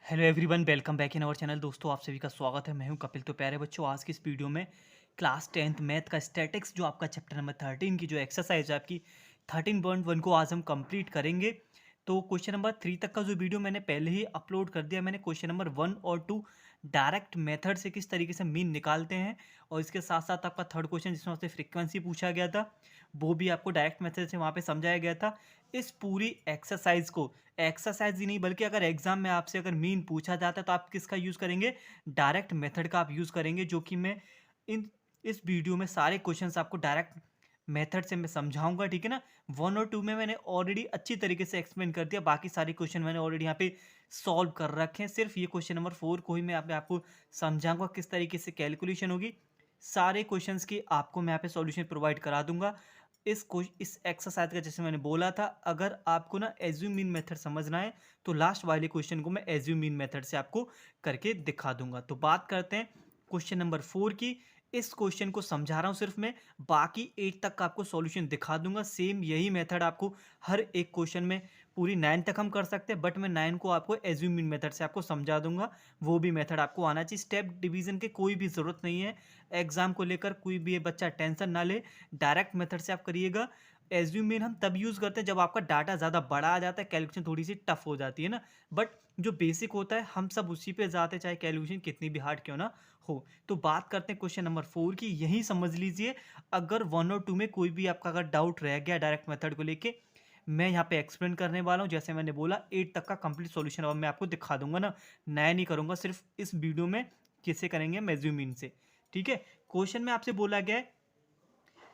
Hello everyone, welcome back in our channel. दोस्तों, आप सभी का स्वागत है। मैं हूं कपिल। तो प्यारे बच्चों, आज की इस वीडियो में क्लास 10th मैथ का स्टैटिक्स जो आपका चैप्टर नंबर 13 की जो एक्सरसाइज है आपकी 13.1 को आज हम कंप्लीट करेंगे। तो क्वेश्चन नंबर 3 तक का जो वीडियो मैंने पहले ही अपलोड कर दिया। मैंने क्वेश्चन नंबर 1 और 2 डायरेक्ट मेथड से किस तरीके से मीन निकालते हैं, और इसके साथ साथ आपका थर्ड क्वेश्चन जिसमें आपसे फ्रीक्वेंसी पूछा गया था वो भी आपको डायरेक्ट मेथड से वहाँ पे समझाया गया था। इस पूरी एक्सरसाइज को एक्सरसाइज ही नहीं बल्कि अगर एग्जाम में आपसे अगर मीन पूछा जाता है तो आप किसका यूज़ करेंगे? डायरेक्ट मेथड का आप यूज़ करेंगे, जो कि मैं इन इस वीडियो में सारे क्वेश्चंस आपको डायरेक्ट मेथड से मैं समझाऊंगा। ठीक है ना। 1 और 2 में मैंने ऑलरेडी अच्छी तरीके से एक्सप्लेन कर दिया। बाकी सारे क्वेश्चन मैंने ऑलरेडी यहाँ पे सॉल्व कर रखे हैं। सिर्फ ये क्वेश्चन नंबर 4 को ही मैं यहाँ पे आपको समझाऊंगा किस तरीके से कैलकुलेशन होगी। सारे क्वेश्चंस की आपको मैं यहाँ पे सॉल्यूशन प्रोवाइड करा दूंगा। इस एक्सरसाइज का जैसे मैंने बोला था, अगर आपको ना एज्यूम मीन मेथड समझना है तो लास्ट वाले क्वेश्चन को मैं एज्यूम मीन मेथड से आपको करके दिखा दूंगा। तो बात करते हैं क्वेश्चन नंबर 4 की। इस क्वेश्चन को समझा रहा हूँ सिर्फ मैं, बाकी 8 तक का आपको सॉल्यूशन दिखा दूंगा। सेम यही मेथड आपको हर एक क्वेश्चन में पूरी 9 तक हम कर सकते हैं, बट मैं 9 को आपको एज्यूम मीन मेथड से आपको समझा दूंगा। वो भी मेथड आपको आना चाहिए। स्टेप डिवीजन की कोई भी ज़रूरत नहीं है। एग्जाम को लेकर कोई भी बच्चा टेंशन ना ले, डायरेक्ट मेथड से आप करिएगा। एज्यूम मीन हम तब यूज़ करते हैं जब आपका डाटा ज़्यादा बड़ा आ जाता है, कैलकुलेशन थोड़ी सी टफ हो जाती है ना। बट जो बेसिक होता है हम सब उसी पे जाते हैं, चाहे कैलकुलेशन कितनी भी हार्ड क्यों ना हो। तो बात करते हैं क्वेश्चन नंबर 4 की। यही समझ लीजिए, अगर 1 और 2 में कोई भी आपका अगर डाउट रह गया डायरेक्ट मेथड को लेके, मैं यहाँ पे एक्सप्लेन करने वाला हूँ। जैसे मैंने बोला 8 तक का कंप्लीट सॉल्यूशन अब मैं आपको दिखा दूंगा ना। नया नहीं करूँगा, सिर्फ इस वीडियो में किससे करेंगे? एज्यूम मीन से। ठीक है। क्वेश्चन में आपसे बोला गया है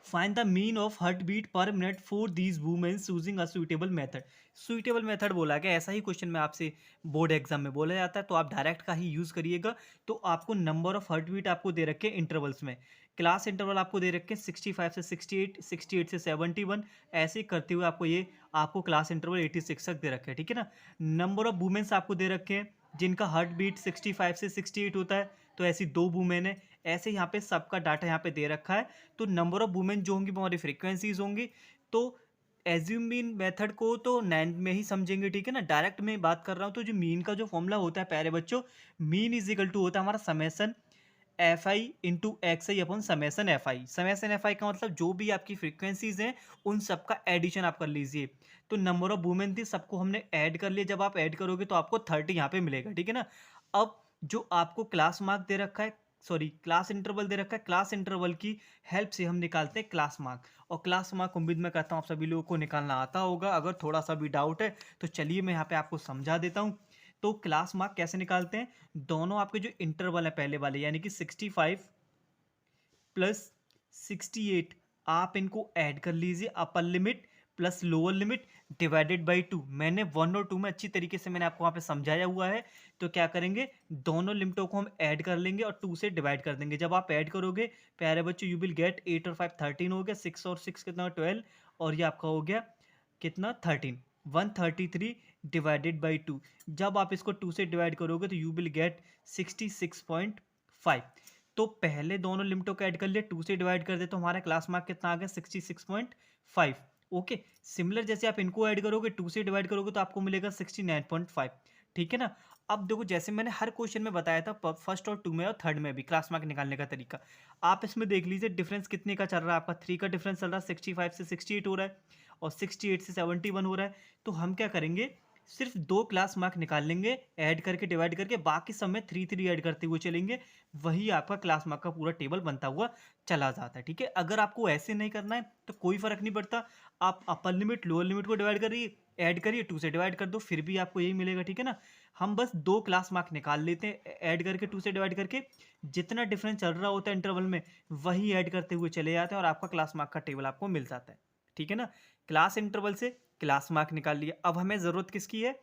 find the mean of heart beat per minute for these womens using a suitable method. Suitable method बोला गया, ऐसा ही क्वेश्चन में आपसे बोर्ड एग्जाम में बोला जाता है, तो आप डायरेक्ट का ही यूज करिएगा। तो आपको नंबर ऑफ हार्ट बीट आपको दे रखे इंटरवल्स में। क्लास इंटरवल आपको दे रखे 65 से 68, 68 से 71, ऐसे ही करते हुए आपको क्लास इंटरवल 86 तक दे रखे हैं। ठीक है ना। नंबर ऑफ वुमेन्स आपको दे रखे हैं जिनका हार्ट बीट 65 से 68 होता है, तो ऐसी 2 वुमेन है। ऐसे यहाँ पे सबका डाटा यहाँ पे दे रखा है। तो नंबर ऑफ वुमेन जो होंगी वो हमारी फ्रीक्वेंसीज होंगी। तो एज्यूम मीन मेथड को तो 9 में ही समझेंगे। ठीक है ना। डायरेक्ट में बात कर रहा हूँ तो जो मीन का जो फॉर्मूला होता है प्यारे बच्चों, मीन इज इक्वल टू होता है हमारा summation F I into X I upon summation F I. Summation F आई का मतलब जो भी आपकी फ्रीक्वेंसीज हैं उन सबका एडिशन आप कर लीजिए। तो नंबर ऑफ वुमेन थी, सबको हमने ऐड कर लिया। जब आप ऐड करोगे तो आपको 30 यहाँ पे मिलेगा। ठीक है ना। अब जो आपको क्लास मार्क दे रखा है, सॉरी क्लास इंटरवल दे रखा है, क्लास इंटरवल की हेल्प से हम निकालते हैं क्लास मार्क। और क्लास मार्क उम्मीद मैं करता हूँ आप सभी लोगों को निकालना आता होगा। अगर थोड़ा सा भी डाउट है तो चलिए मैं यहाँ पे आपको समझा देता हूँ। तो क्लास मार्क कैसे निकालते हैं? दोनों आपके जो इंटरवल है पहले वाले, यानी कि 65 प्लस 68, आप इनको ऐड कर लीजिए। Upper limit plus lower limit divided by 2। मैंने 1 और 2 में अच्छी तरीके से मैंने आपको वहाँ पे समझाया हुआ है। तो क्या करेंगे, दोनों लिमिटों को हम ऐड कर लेंगे और 2 से डिवाइड कर देंगे। जब आप ऐड करोगे प्यारे बच्चों, यू विल गेट 8 और 5 13 हो गया, 6 और 6 कितना 12, और ये आपका हो गया कितना 13, 133 डिवाइडेड बाई 2। जब आप इसको 2 से डिवाइड करोगे तो यू विल गेट 66.5। तो पहले दोनों लिमिटों को ऐड कर लिया, 2 से डिवाइड कर दे तो हमारा क्लास मार्क कितना आ गया 66.5। ओके। सिमिलर जैसे आप इनको ऐड करोगे 2 से डिवाइड करोगे तो आपको मिलेगा 69.5। ठीक है ना। अब देखो, जैसे मैंने हर क्वेश्चन में बताया था फर्स्ट और 2 में और थर्ड में भी क्लास मार्क निकालने का तरीका, आप इसमें देख लीजिए डिफरेंस कितने का चल रहा है। आपका 3 का डिफरेंस चल रहा है, 65 से 68 हो रहा है और 68 से 71 हो रहा है। तो हम क्या करेंगे, सिर्फ 2 क्लास मार्क निकाल लेंगे ऐड करके डिवाइड करके, बाकी सब में 3 3 ऐड करते हुए चलेंगे। वही आपका क्लास मार्क का पूरा टेबल बनता हुआ चला जाता है। ठीक है। अगर आपको ऐसे नहीं करना है तो कोई फर्क नहीं पड़ता, आप अपर लिमिट लोअर लिमिट को डिवाइड करिए, ऐड करिए, 2 से डिवाइड कर दो, फिर भी आपको यही मिलेगा। ठीक है ना। हम बस 2 क्लास मार्क निकाल लेते हैं ऐड करके, 2 से डिवाइड करके। जितना डिफरेंस चल रहा होता है इंटरवल में वही ऐड करते हुए चले जाते हैं और आपका क्लास मार्क का टेबल आपको मिल जाता है। ठीक है ना। क्लास इंटरवल से क्लास मार्क निकाल लिया। अब हमें ज़रूरत किसकी है?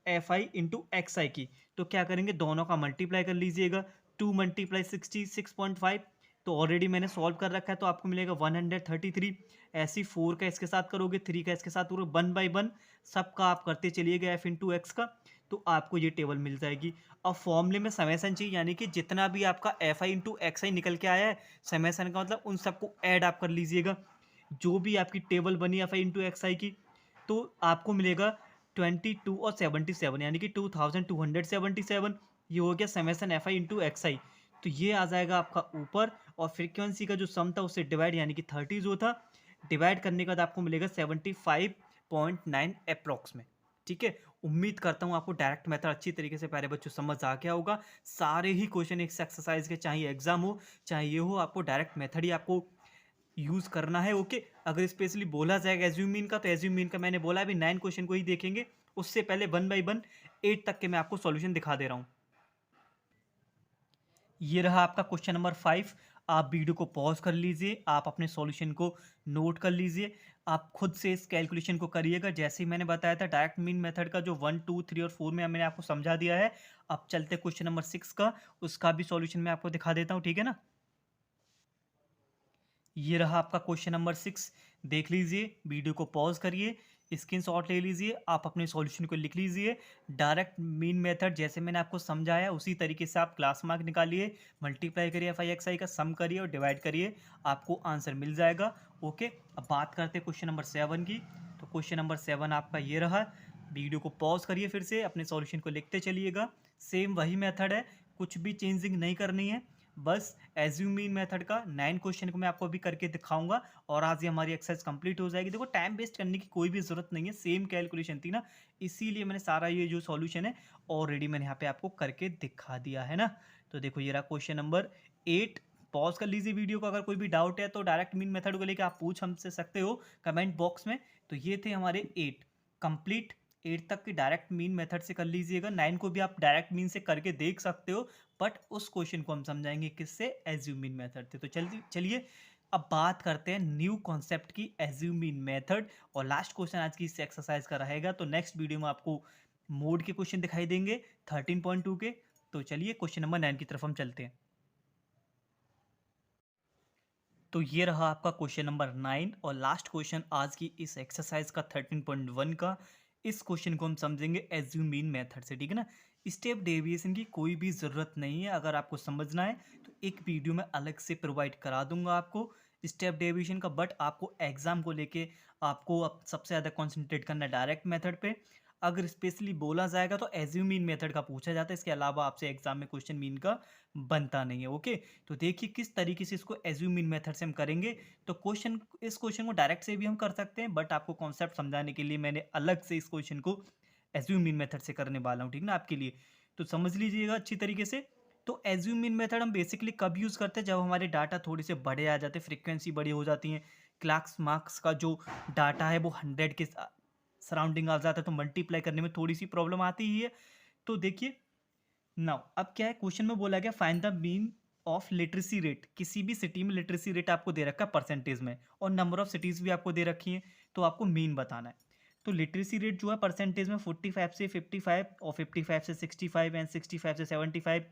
एफ आई इंटू एक्स आई की। तो क्या करेंगे, दोनों का मल्टीप्लाई कर लीजिएगा। 2 मल्टीप्लाई 66.5, तो ऑलरेडी मैंने सॉल्व कर रखा है तो आपको मिलेगा 133। ऐसी 4 का इसके साथ करोगे, 3 का इसके साथ करोगे, 1/1 सबका आप करते चलिएगा एफ इंटू एक्स का, तो आपको ये टेबल मिल जाएगी। अब फॉर्मूले में समेसन चाहिए, यानी कि जितना भी आपका एफ आई इंटू एक्स आई निकल के आया है, समेसन का मतलब उन सबको ऐड आप कर लीजिएगा। जो भी आपकी टेबल बनी एफ आई इंटू एक्स आई की, तो आपको मिलेगा 22 और 77 यानी कि 2277 ये हो गया summation F I into X I. तो ये आ जाएगा आपका ऊपर, और फ्रीक्वेंसी का जो सम था उससे डिवाइड यानी कि 30 जो था, डिवाइड करने के बाद आपको मिलेगा 75.9 अप्रॉक्स में। ठीक है, उम्मीद करता हूँ आपको डायरेक्ट मेथड अच्छी तरीके से प्यारे बच्चों समझ आ गया होगा। सारे ही क्वेश्चन इस एक्सरसाइज के, चाहे एग्जाम हो चाहे ये हो, आपको डायरेक्ट मेथड ही आपको यूज करना है। ओके, अगर स्पेशली बोला जाएगा एज्यूम मीन का, तो एज्यूम मीन का मैंने बोला अभी 9 क्वेश्चन को ही देखेंगे। उससे पहले 1 बाई 1 8 तक के मैं आपको सॉल्यूशन दिखा दे रहा हूँ। ये रहा आपका क्वेश्चन नंबर 5। आप वीडियो को पॉज कर लीजिए, आप अपने सॉल्यूशन को नोट कर लीजिए, आप खुद से इस कैलकुलेशन को करिएगा जैसे ही मैंने बताया था। डायरेक्ट मीन मेथड का जो 1 2 3 और 4 में मैंने आपको समझा दिया है। अब चलते क्वेश्चन नंबर 6 का, उसका भी सॉल्यूशन मैं आपको दिखा देता हूँ, ठीक है ना। ये रहा आपका क्वेश्चन नंबर 6। देख लीजिए, वीडियो को पॉज करिए, स्क्रीनशॉट ले लीजिए, आप अपने सॉल्यूशन को लिख लीजिए। डायरेक्ट मीन मेथड जैसे मैंने आपको समझाया उसी तरीके से आप क्लास मार्क निकालिए, मल्टीप्लाई करिए एफ आई एक्स आई का, सम करिए और डिवाइड करिए, आपको आंसर मिल जाएगा। ओके, अब बात करते हैं क्वेश्चन नंबर 7 की। तो क्वेश्चन नंबर 7 आपका ये रहा। वीडियो को पॉज करिए, फिर से अपने सॉल्यूशन को लिखते चलिएगा। सेम वही मेथड है, कुछ भी चेंजिंग नहीं करनी है। बस एज्यूम मीन मेथड का 9 क्वेश्चन को मैं आपको अभी करके दिखाऊंगा, और आज ये हमारी एक्सरसाइज कंप्लीट हो जाएगी। देखो, टाइम वेस्ट करने की कोई भी जरूरत नहीं है, सेम कैलकुलेशन थी ना, इसीलिए मैंने सारा ये जो सॉल्यूशन है ऑलरेडी मैंने यहाँ पे आपको करके दिखा दिया है ना। तो देखो, ये रहा क्वेश्चन नंबर 8। पॉज कर लीजिए वीडियो को, अगर कोई भी डाउट है तो डायरेक्ट मीन मेथड को लेकर आप पूछ हमसे सकते हो कमेंट बॉक्स में। तो ये थे हमारे 8 कंप्लीट। 8 तक की डायरेक्ट मीन मेथड से कर लीजिएगा, 9 को भी आप डायरेक्ट मीन से करके देख सकते हो, बट उस क्वेश्चन को हम समझाएंगे किससे, एज्यूम मीन मेथड से। तो चलिए अब बात करते हैं न्यू कॉन्सेप्ट की, एज्यूम मीन मेथड। और लास्ट क्वेश्चन आज की इस एक्सरसाइज का रहेगा। तो नेक्स्ट वीडियो में आपको मोड के क्वेश्चन दिखाई देंगे 13.2 के। तो चलिए क्वेश्चन नंबर 9 की तरफ हम चलते हैं। तो ये रहा आपका क्वेश्चन नंबर 9 और लास्ट क्वेश्चन आज की इस एक्सरसाइज का 13.1 का। इस क्वेश्चन को हम समझेंगे एज्यूम मीन मेथड से, ठीक है ना। स्टेप डेविएशन की कोई भी ज़रूरत नहीं है, अगर आपको समझना है तो एक वीडियो में अलग से प्रोवाइड करा दूंगा आपको स्टेप डेविएशन का। बट आपको एग्जाम को लेके आपको अब सबसे ज़्यादा कॉन्सेंट्रेट करना है डायरेक्ट मेथड पे। अगर स्पेशली बोला जाएगा तो एज्यूम मीन मेथड का पूछा जाता है, इसके अलावा आपसे एग्जाम में क्वेश्चन मीन का बनता नहीं है। ओके, तो देखिए किस तरीके से इसको एज्यूम मीन मेथड से हम करेंगे। तो इस क्वेश्चन को डायरेक्ट से भी हम कर सकते हैं, बट आपको कॉन्सेप्ट समझाने के लिए मैंने अलग से इस क्वेश्चन को एज्यूम मीन मेथड से करने वाला हूँ, ठीक ना, आपके लिए। तो समझ लीजिएगा अच्छी तरीके से। तो एज्यूम मीन मेथड हम बेसिकली कब यूज़ करते हैं, जब हमारे डाटा थोड़े से बड़े आ जाते हैं, फ्रिक्वेंसी बड़ी हो जाती है, क्लास मार्क्स का जो डाटा है वो 100 के सराउंडिंग आ जाता है, तो मल्टीप्लाई करने में थोड़ी सी प्रॉब्लम आती ही है। तो देखिए नाउ, अब क्या है, क्वेश्चन में बोला गया find the mean of literacy rate. किसी भी सिटी में लिटरेसी रेट आपको दे रखा है परसेंटेज में, और नंबर ऑफ सिटीज़ भी आपको दे रखी है, तो आपको मीन बताना है। तो लिटरेसी रेट जो है परसेंटेज में 45 से 55, और 55 से 65, एंड 65 से 75,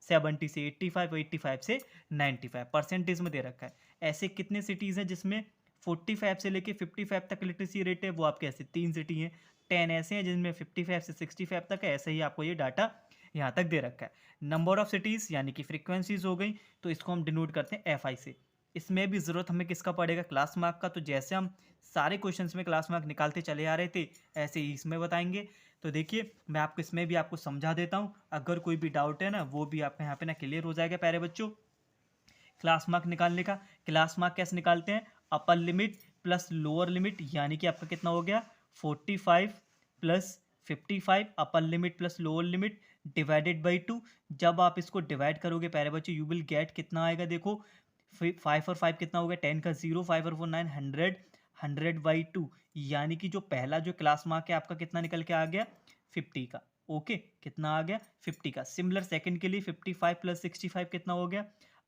70 से 85 और 85 से 95 परसेंटेज में दे रखा है। ऐसे कितने सिटीज़ हैं जिसमें 45 से लेके 55 तक लिटरेसी रेट है, वो आपके ऐसे 3 सिटी हैं। 10 ऐसे हैं जिनमें 55 से 65 तक है, ऐसे ही आपको ये डाटा यहाँ तक दे रखा है। नंबर ऑफ सिटीज़ यानी कि फ्रीक्वेंसीज हो गई, तो इसको हम डिनोट करते हैं एफ आई से। इसमें भी ज़रूरत हमें किसका पड़ेगा, क्लास मार्क का। तो जैसे हम सारे क्वेश्चंस में क्लास मार्क निकालते चले आ रहे थे, ऐसे ही इसमें बताएंगे। तो देखिए, मैं आपको इसमें भी आपको समझा देता हूँ, अगर कोई भी डाउट है ना, वो भी आपका यहाँ पे ना क्लियर हो जाएगा प्यारे बच्चों। क्लास मार्क निकालने का, क्लास मार्क कैसे निकालते हैं, upper limit plus lower limit, यानी कि आपका कितना हो गया 45 plus 55, upper limit plus lower limit divided by 2। जब आप इसको डिवाइड करोगे प्यारे बच्चों, यू विल गेट कितना आएगा, देखो 5 और 5 कितना हो गया 10 का 0, 5 और 4 9, 100, 100/2, यानी कि जो पहला जो क्लास मार्क है आपका कितना निकल के आ गया 50 का। ओके, कितना आ गया 50 का। सिमिलर सेकंड के लिए 55 प्लस 65 कितना हो गया,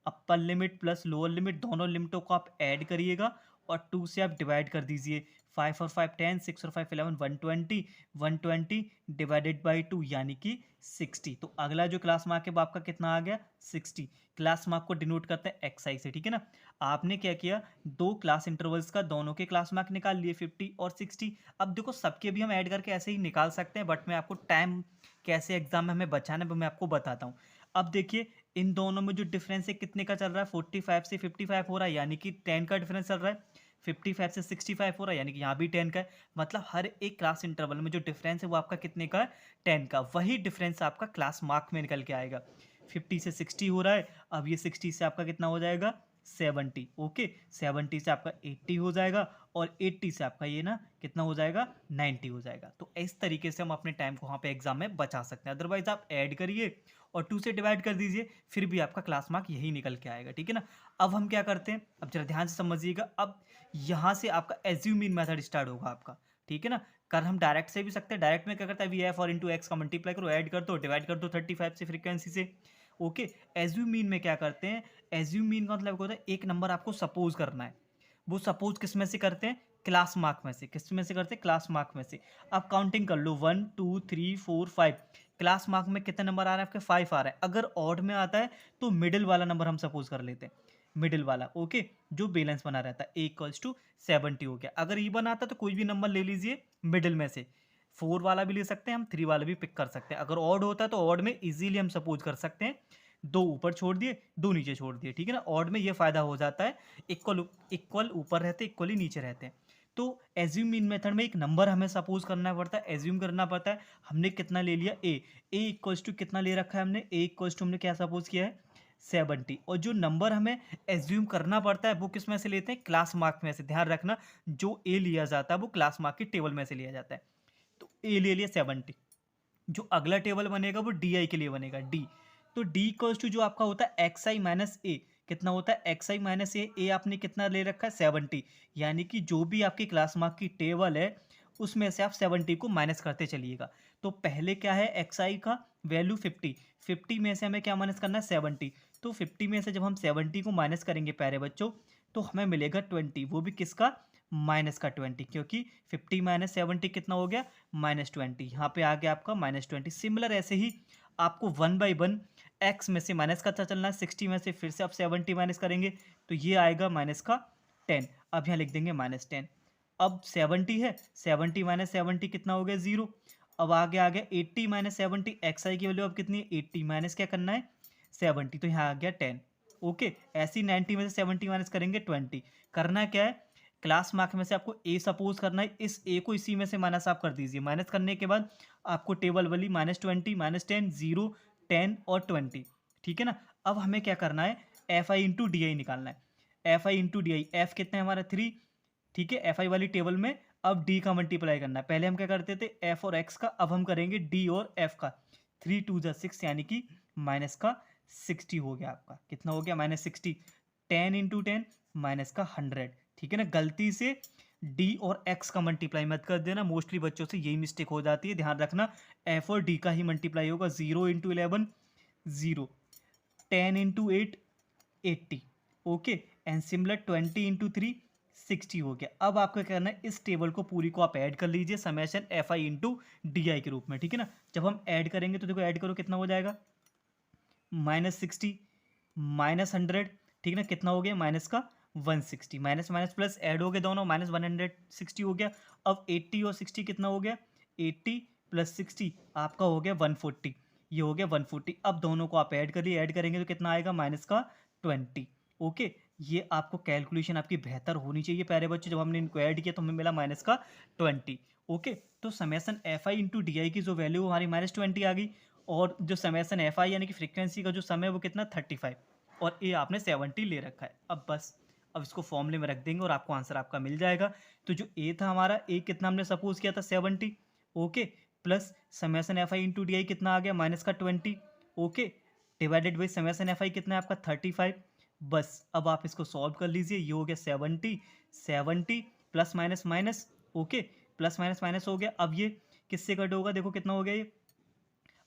upper limit plus lower limit दोनों लिमिटों को आप ऐड करिएगा और 2 से आप डिवाइड कर दीजिए। 5 और 5 10, 6 और 5 11, 120, 120 डिवाइडेड बाई 2 यानी कि 60। तो अगला जो क्लास मार्क है वो आपका कितना आ गया 60। क्लास मार्क को डिनोट करते हैं एक्स आई से, ठीक है ना। आपने क्या किया, दो क्लास इंटरवल्स का दोनों के क्लास मार्क निकाल लिए 50 और 60। अब देखो, सबके भी हम ऐड करके ऐसे ही निकाल सकते हैं, बट मैं आपको टाइम कैसे एग्जाम में हमें बचाना है वो मैं आपको बताता हूँ। अब देखिए, इन दोनों में जो डिफरेंस है कितने का चल रहा है, 45 से 55 हो रहा है, यानी कि 10 का डिफरेंस चल रहा है। 55 से 65 हो रहा है, यानी कि यहाँ भी 10 का है। मतलब हर एक क्लास इंटरवल में जो डिफरेंस है वो आपका कितने का है, 10 का। वही डिफरेंस आपका क्लास मार्क में निकल के आएगा। 50 से 60 हो रहा है, अब ये 60 से आपका कितना हो जाएगा, 70। ओके, 70 से आपका 80 हो जाएगा, और 80 से आपका ये ना कितना हो जाएगा, 90 हो जाएगा। तो इस तरीके से हम अपने टाइम को वहाँ पे एग्जाम में बचा सकते हैं। अदरवाइज आप ऐड करिए और 2 से डिवाइड कर दीजिए, फिर भी आपका क्लास मार्क यही निकल के आएगा। ठीक है ना। अब हम क्या करते हैं, अब जरा ध्यान से समझिएगा। अब यहाँ से आपका एज्यूम मीन मेथड स्टार्ट होगा आपका। ठीक है ना। कर हम डायरेक्ट से भी सकते हैं। डायरेक्ट में क्या करता है, वी एफ और इंटू एक्स का मल्टीप्लाई करो, ऐड कर दो, डिवाइड कर दो 35 से फ्रीक्वेंसी से। ओके, एज्यूम मीन में क्या करते हैं, एज्यूम मीन का मतलब होता है एक नंबर आपको सपोज करना है। वो सपोज किस में से करते हैं, क्लास मार्क में से। किस में से करते हैं, क्लास मार्क में से। अब काउंटिंग कर लो, 1 2 3 4 5। क्लास मार्क में कितना नंबर आ रहा है आपके, 5 आ रहा है। अगर ऑड में आता है तो मिडिल वाला नंबर हम सपोज कर लेते हैं, मिडिल वाला। ओके, जो बैलेंस बना रहता है, a इक्वल्स टू 70 हो गया। अगर इवन आता है तो कोई भी नंबर ले लीजिए मिडिल में से। 4 वाला भी ले सकते हैं हम, 3 वाला भी पिक कर सकते हैं। अगर ऑड होता है तो ऑड में इजीली हम सपोज कर सकते हैं 2 ऊपर छोड़ दिए, 2 नीचे छोड़ दिए। ठीक है ना। ऑड में ये फायदा हो जाता है, इक्वल ऊपर रहते, इक्वली नीचे रहते हैं। तो एज्यूम मीन मेथड में एक नंबर हमें सपोज करना पड़ता है, एज्यूम करना पड़ता है। हमने कितना ले लिया, ए इक्वल्स टू कितना ले रखा है हमने, ए इक्वल्स टू हमने क्या सपोज किया है, 70। और जो नंबर हमें एज्यूम करना पड़ता है वो किस में से लेते हैं, क्लास मार्क में से। ध्यान रखना, जो ए लिया जाता है वो क्लास मार्क की टेबल में से लिया जाता है। तो ए ले लिया 70, जो अगला टेबल बनेगा वो डी आई के लिए बनेगा, डी। तो डी इक्वल्स टू जो आपका होता है एक्स आई माइनस ए, कितना होता है एक्स आई माइनस ए आपने कितना ले रखा है, 70। यानी कि जो भी आपकी क्लास मार्क की टेबल है उसमें से आप 70 को माइनस करते चलिएगा। तो पहले क्या है, एक्स आई का वैल्यू 50, 50 में से हमें क्या माइनस करना है, 70। तो 50 में से जब हम 70 को माइनस करेंगे प्यारे बच्चों, तो हमें मिलेगा 20, वो भी किसका, माइनस का 20, क्योंकि 50 माइनस 70 कितना हो गया, -20। यहाँ पे आ गया आपका -20। सिमिलर ऐसे ही आपको 1 बाई 1 एक्स में से माइनस करता चलना है, 60 में से फिर से आप 70 माइनस करेंगे तो ये आएगा माइनस का 10। अब यहाँ लिख देंगे -10। अब 70 है, 70 माइनस 70 कितना हो गया, 0। अब आगे आ गया 80 माइनस 70, एक्स आई की वैल्यू अब कितनी है, 80 माइनस क्या करना है, 70, तो यहाँ आ गया 10। ओके, ऐसी 90 में से 70 माइनस करेंगे 20। करना क्या है, क्लास मार्क में से आपको ए सपोज करना है, इस ए को इसी में से माइनस आप कर दीजिए। माइनस करने के बाद आपको टेबल वाली -20 -10 0 10 और 20। ठीक है ना। अब हमें क्या करना है, एफ आई इंटू डी आई निकालना है। F I into D I, F कितना है हमारा 3। ठीक है, एफ आई वाली टेबल में अब डी का मल्टीप्लाई करना है। पहले हम क्या करते थे, एफ और एक्स का, अब हम करेंगे डी और एफ का। 3 2 6, यानी कि माइनस का 60 हो गया आपका, कितना हो गया, -60। 10 इंटू 10 माइनस का 100। ठीक है ना। गलती से डी और एक्स का मल्टीप्लाई मत कर देना, मोस्टली बच्चों से यही मिस्टेक हो जाती है। ध्यान रखना, एफ और डी का ही मल्टीप्लाई होगा। 0 into 11 0, 10 into 8 80। Okay, and similar 20 into 3 60 हो गया। अब आपका करना है, इस टेबल को पूरी को आप ऐड कर लीजिए summation F I into D आई के रूप में। ठीक है ना। जब हम ऐड करेंगे तो देखो, ऐड करो कितना हो जाएगा, -60 -100। ठीक है ना, कितना हो गया, माइनस का 160। माइनस माइनस प्लस ऐड हो गए दोनों, -160 हो गया। अब 80 और 60 कितना हो गया, 80 प्लस 60 आपका हो गया 140। ये हो गया 140। अब दोनों को आप ऐड करिए, ऐड करेंगे तो कितना आएगा, माइनस का 20। ओके, ये आपको कैलकुलेशन आपकी बेहतर होनी चाहिए प्यारे बच्चों। जब हमने इनको ऐड किया तो हमें मिला माइनस का 20। ओके, तो summation F I into D आई की जो वैल्यू हमारी -20 आ गई, और जो समेसन एफ आई यानी कि फ्रीक्वेंसी का जो समय वो कितना, 35, और ए आपने 70 ले रखा है। अब बस, अब इसको फॉर्मूले में रख देंगे और आपको आंसर आपका मिल जाएगा। तो जो ए था हमारा, ए कितना हमने सपोज किया था, 70। Okay, plus summation F I into D आई कितना आ गया, माइनस का 20। Okay, divided by summation F आई कितना है आपका, 35। बस, अब आप इसको सॉल्व कर लीजिए। ये हो गया 70 plus minus minus. Okay, plus minus minus हो गया। अब ये किससे कट होगा, देखो कितना हो गया ये।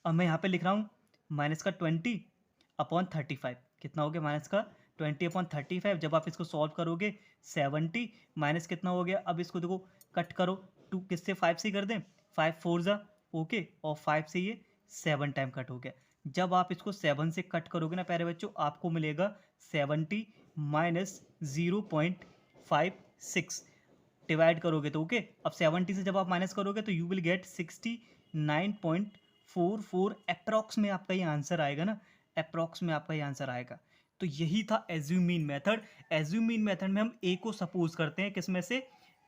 अब मैं यहाँ पे लिख रहा हूँ माइनस का 20/35, कितना हो गया, माइनस का 20/35। जब आप इसको सॉल्व करोगे 70 माइनस कितना हो गया, अब इसको देखो कट करो, 2 किससे, 5 से कर दें, 5 4 जा। ओके, और 5 से ये 7 टाइम कट हो गया। जब आप इसको 7 से कट करोगे ना प्यारे बच्चों, आपको मिलेगा 70 माइनस 0.56 डिवाइड करोगे तो। ओके, अब 70 से जब आप माइनस करोगे तो यू विल गेट 69.44। अप्रॉक्स में आपका ये आंसर आएगा ना, अप्रॉक्स में आपका ये आंसर आएगा। तो यही था assume mean method. Assume mean method में हम ए को सपोज करते हैं, किसमें से,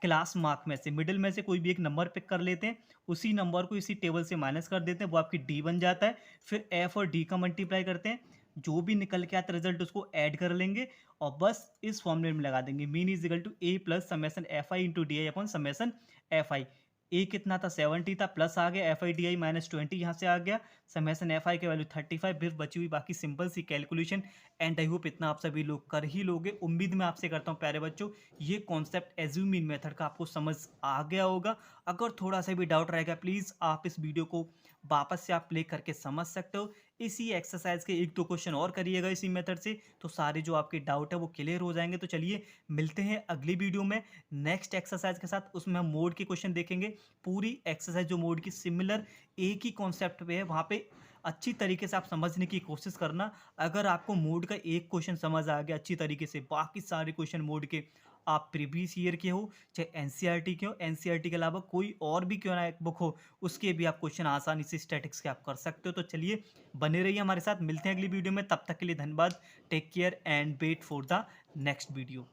क्लास मार्क में से, मिडिल में से कोई भी एक नंबर पिक कर लेते हैं, उसी नंबर को इसी टेबल से माइनस कर देते हैं, वो आपकी डी बन जाता है। फिर एफ और डी का मल्टीप्लाई करते हैं, जो भी निकल के आता है रिजल्ट उसको ऐड कर लेंगे और बस इस फॉर्मूले में लगा देंगे, mean is equal to A plus summation F I into D I upon summation F I. A कितना था, 70 था, प्लस आ गया एफ आई डी आई -20 यहाँ से आ गया, समेसन एफ आई की वैल्यू 35, फिर बची हुई बाकी सिंपल सी कैलकुलेशन। एंड आई होप इतना आप सभी लोग कर ही लोगे। उम्मीद मैं आपसे करता हूँ प्यारे बच्चों, ये कॉन्सेप्ट एज्यूम मीन मेथड का आपको समझ आ गया होगा। अगर थोड़ा सा भी डाउट रहेगा प्लीज़ आप इस वीडियो को वापस से आप प्ले करके समझ सकते हो। इसी एक्सरसाइज के एक दो क्वेश्चन और करिएगा इसी मेथड से, तो सारे जो आपके डाउट है वो क्लियर हो जाएंगे। तो चलिए मिलते हैं अगली वीडियो में नेक्स्ट एक्सरसाइज के साथ, उसमें हम मोड के क्वेश्चन देखेंगे। पूरी एक्सरसाइज जो मोड की सिमिलर एक ही कॉन्सेप्ट पे है, वहाँ पे अच्छी तरीके से आप समझने की कोशिश करना। अगर आपको मोड का एक क्वेश्चन समझ आ गया अच्छी तरीके से, बाकी सारे क्वेश्चन मोड के आप प्रीवियस ईयर के हो चाहे एनसीईआरटी के हो, एनसीईआरटी के अलावा कोई और भी क्यों ना एक बुक हो, उसके भी आप क्वेश्चन आसानी से स्टैटिक्स के आप कर सकते हो। तो चलिए बने रहिए हमारे साथ, मिलते हैं अगली वीडियो में, तब तक के लिए धन्यवाद, take care and wait for the next video.